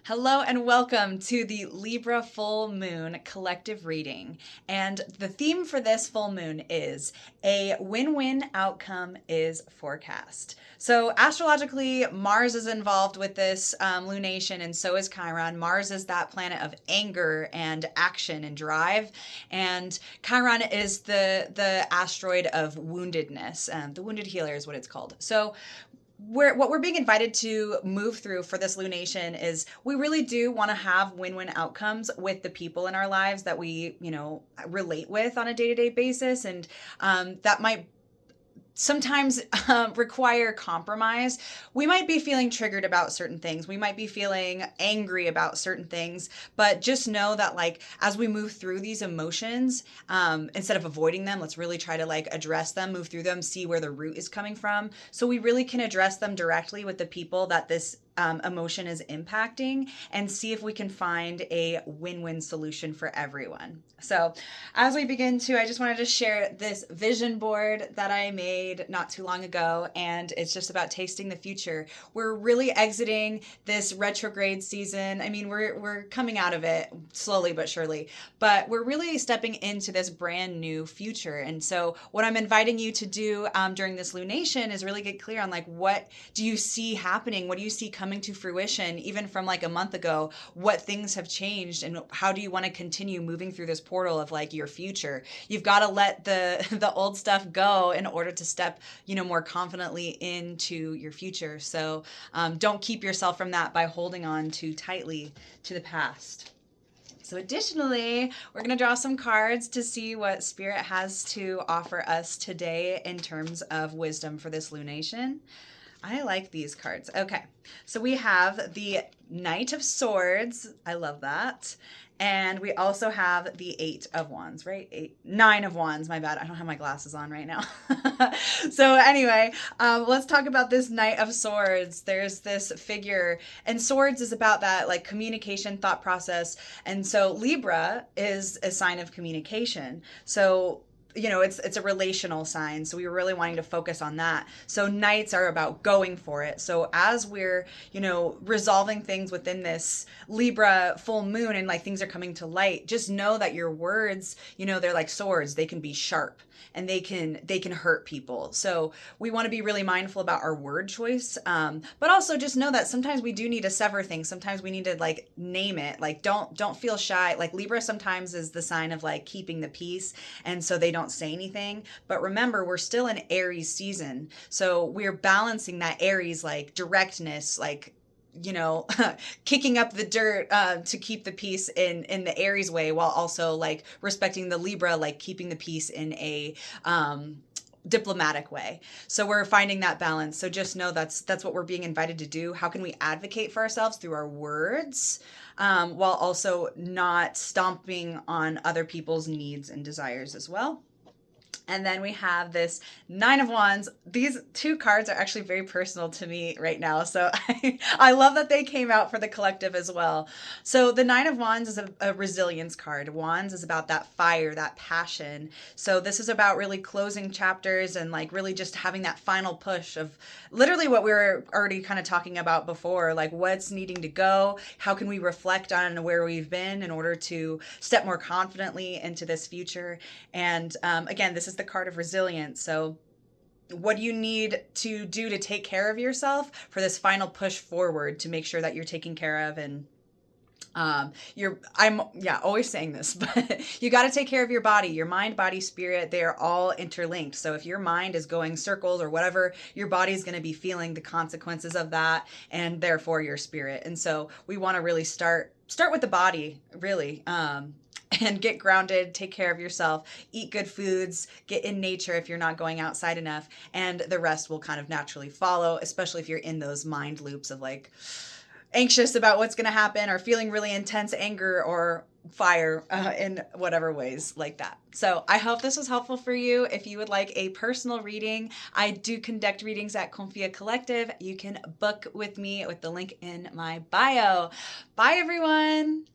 Hello and welcome to the Libra full moon collective reading. And the theme for this full moon is a win-win outcome is forecast. So astrologically, Mars is involved with this lunation, and so is Chiron. Mars is that planet of anger and action and drive, and Chiron is the asteroid of woundedness. The wounded healer is what it's called. So what we're being invited to move through for this lunation is we really do want to have win-win outcomes with the people in our lives that we, relate with on a day-to-day basis. And that might sometimes require compromise. We might be feeling triggered about certain things. We might be feeling angry about certain things, but just know that as we move through these emotions, instead of avoiding them, let's really try to address them, move through them, see where the root is coming from. So we really can address them directly with the people that this emotion is impacting and see if we can find a win-win solution for everyone. So as we begin I just wanted to share this vision board that I made not too long ago, and it's just about tasting the future. We're really exiting this retrograde season. I mean, we're coming out of it slowly but surely, but we're really stepping into this brand new future. And so what I'm inviting you to do during this lunation is really get clear on what do you see happening? What do you see coming to fruition, even from a month ago? What things have changed, and how do you want to continue moving through this portal of your future? You've got to let the old stuff go in order to step more confidently into your future. So don't keep yourself from that by holding on too tightly to the past. So additionally, we're going to draw some cards to see what Spirit has to offer us today in terms of wisdom for this lunation. I like these cards. Okay, so we have the Knight of Swords. I love that. And we also have the Eight of Wands, right? Nine of Wands, my bad. I don't have my glasses on right now. So anyway, let's talk about this Knight of Swords. There's this figure, and swords is about that communication, thought process. And so Libra is a sign of communication. So it's a relational sign. So we were really wanting to focus on that. So nights are about going for it. So as we're, resolving things within this Libra full moon and things are coming to light, just know that your words, they're like swords. They can be sharp and they can hurt people. So we want to be really mindful about our word choice. But also just know that sometimes we do need to sever things. Sometimes we need to name it. Don't feel shy. Libra sometimes is the sign of keeping the peace. And so they don't say anything. But remember, we're still in Aries season. So we're balancing that Aries directness, kicking up the dirt to keep the peace in the Aries way, while also respecting the Libra, keeping the peace in a diplomatic way. So we're finding that balance. So just know that's what we're being invited to do. How can we advocate for ourselves through our words, while also not stomping on other people's needs and desires as well? And then we have this Nine of Wands. These two cards are actually very personal to me right now. So I love that they came out for the collective as well. So the Nine of Wands is a resilience card. Wands is about that fire, that passion. So this is about really closing chapters and really just having that final push of literally what we were already kind of talking about before, what's needing to go. How can we reflect on where we've been in order to step more confidently into this future? And again, this is the card of resilience. So what do you need to do to take care of yourself for this final push forward to make sure that you're taken care of? And I'm always saying this, but you got to take care of your body, your mind, body, spirit. They are all interlinked. So if your mind is going circles or whatever, your body is going to be feeling the consequences of that, and therefore your spirit. And so we want to really start with the body, really. And get grounded, take care of yourself, eat good foods, get in nature if you're not going outside enough, and the rest will kind of naturally follow, especially if you're in those mind loops of anxious about what's going to happen or feeling really intense anger or fire in whatever ways like that. So I hope this was helpful for you. If you would like a personal reading, I do conduct readings at Confia Collective. You can book with me with the link in my bio. Bye, everyone.